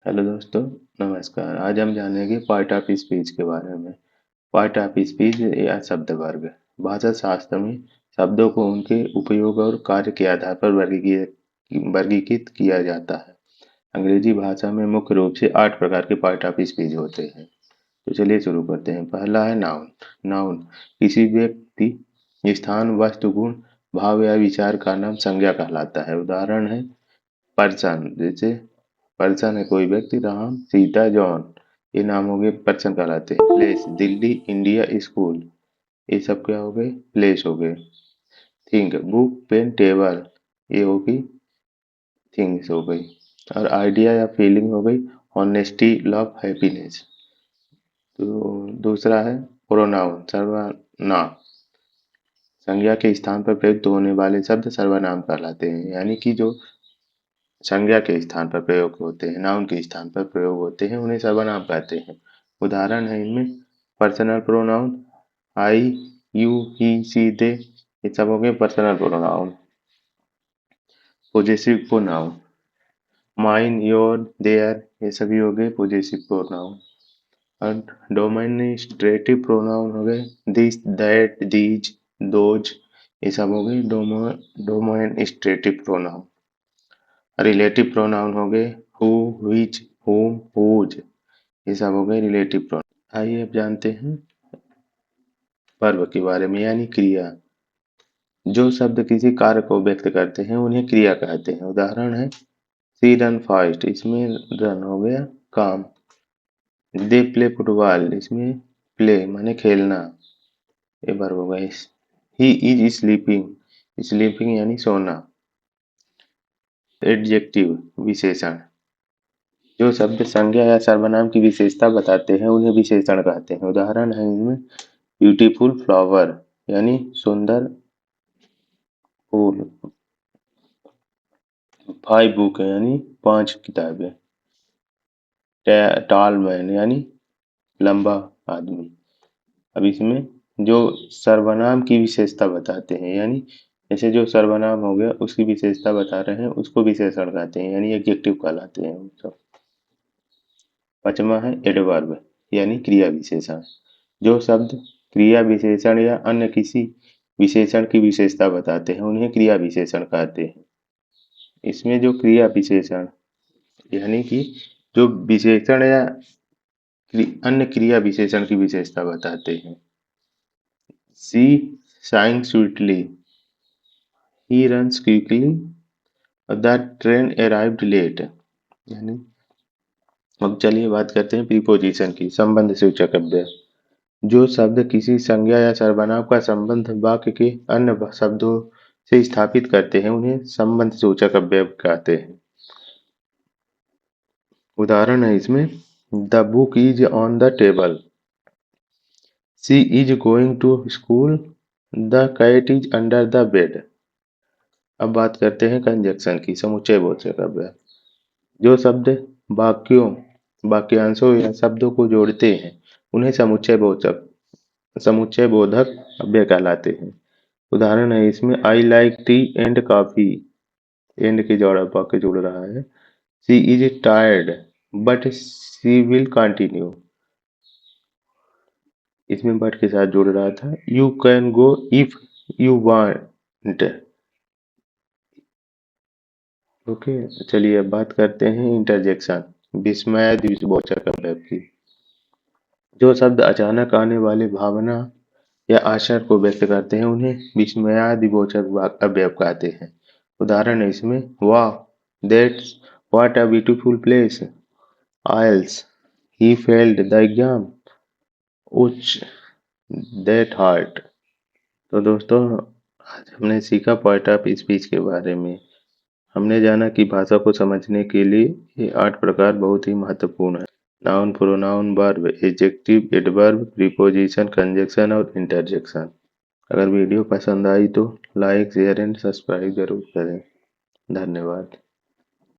Hello दोस्तों, नमस्कार। आज हम जानेंगे पार्ट ऑफ स्पीच के बारे में। पार्ट ऑफ स्पीच या शब्द वर्ग भाषा शास्त्र में शब्दों को उनके उपयोग और कार्य के आधार पर वर्गीकृत किया जाता है। अंग्रेजी भाषा में मुख्य रूप से 8 प्रकार के पार्ट ऑफ स्पीच होते हैं। तो चलिए शुरू करते हैं। पहला है नाउन। नाउन किसी व्यक्ति, स्थान, वस्तु, गुण, भाव या विचार का नाम संज्ञा कहलाता है। उदाहरण है पर्सन, जैसे पर्सन है कोई व्यक्ति, राम, सीता, जॉन, ये नाम हो गए पर्सन कहलाते हैं। प्लेस दिल्ली, इंडिया, स्कूल, ये सब क्या हो गए प्लेस हो गए। थिंग बुक, पेन, टेबल, ये हो गई थिंग्स हो गई। और आइडिया या फीलिंग हो गई ऑनेस्टी, लव, हैप्पीनेस। तो दूसरा है प्रोनाउन सर्वनाम। संज्ञा के स्थान पर प्रयुक्त होने वाले शब्द सर्वनाम कहलाते हैं, यानी कि जो संज्ञा के स्थान पर प्रयोग होते हैं, नाउन के स्थान पर प्रयोग होते हैं, उन्हें सर्वनाम कहते हैं। उदाहरण है इनमें personal pronoun, I, you, he, she, they, ये सब हो गए personal pronoun. Possessive pronoun mine, your, their, ये सभी हो गए पोजेसिव प्रोनाउन। और डोमिनिस्ट्रेटिव प्रोनाउन हो गए दिस, दैट, दीज, दोज, ये सब हो गए डोमिनिस्ट्रेटिव प्रोनाउन। रिलेटिव प्रोनाउन हो गए हु, व्हिच, whom, whose, ये सब हो गए रिलेटिव प्रोनाउन। आइए अब जानते हैं वर्ब के बारे में, यानी क्रिया। जो शब्द किसी कार्य को व्यक्त करते हैं उन्हें क्रिया कहते हैं। उदाहरण है सी रन फास्ट, इसमें रन हो गया काम। दे प्ले फुटबॉल, इसमें प्ले माने खेलना, ये वर्ब हो गया। ही इज स्लीपिंग, स्लीपिंग यानी सोना। एडजेक्टिव विशेषण, जो शब्द संज्ञा या सर्वनाम की विशेषता बताते हैं उन्हें विशेषण कहते हैं। उदाहरण है इनमें ब्यूटीफुल फ्लावर, यानी सुंदर फूल। 5 बुक यानी 5 किताबें। टॉल मैन यानी लंबा आदमी। अब इसमें जो सर्वनाम की विशेषता बताते हैं, यानी जैसे जो सर्वनाम हो गया उसकी विशेषता बता रहे हैं, उसको विशेषण कहते हैं, यानी एडजेक्टिव कहलाते हैं वो सब। पांचवा है एडवर्ब, यानी क्रिया विशेषण। जो शब्द क्रिया विशेषण या अन्य किसी विशेषण की विशेषता बताते हैं उन्हें क्रिया विशेषण कहते हैं। इसमें जो क्रिया विशेषण यानी कि जो विशेषण या अन्य क्रिया विशेषण की विशेषता बताते हैं। She sang sweetly, he runs quickly, the train arrived late. यानी अब चलिए बात करते हैं प्रीपोजिशन की, संबंध सूचक अव्यय। जो शब्द किसी संज्ञा या सर्वनाम का संबंध वाक्य के अन्य शब्दों से स्थापित करते हैं उन्हें संबंध सूचक अव्यय कहते हैं। उदाहरण है इसमें the book is on the table, she is going to school, the cat is under the bed. अब बात करते हैं कंजक्शन की, समुच्चय बोधक अव्यय। जो शब्द वाक्यों, वाक्यांशों या शब्दों को जोड़ते हैं उन्हें समुच्चय बोधक अव्यय कहलाते हैं। उदाहरण है इसमें I like T and coffee, and के जोड़ा वाक्य जुड़ रहा है। She is tired but she will continue, इसमें बट के साथ जुड़ रहा था। You can go if you want. Okay, चलिए अब बात करते हैं इंटरजेक्शन, विस्मयादिबोचक अव्यय की। जो शब्द अचानक आने वाले भावना या आशय को व्यक्त करते हैं उन्हें विस्मयादिबोचक अव्यय कहते हैं। उदाहरण है इसमें वाह, that's what a beautiful place, alas, he failed the exam, ouch, that hurt. तो दोस्तों आज हमने सीखा पार्ट ऑफ स्पीच के बारे में। हमने जाना कि भाषा को समझने के लिए ये 8 प्रकार बहुत ही महत्वपूर्ण है। Noun, pronoun, verb, adjective, adverb, preposition, conjunction और इंटरजेक्शन। अगर वीडियो पसंद आई तो लाइक, शेयर एंड सब्सक्राइब जरूर करें। धन्यवाद।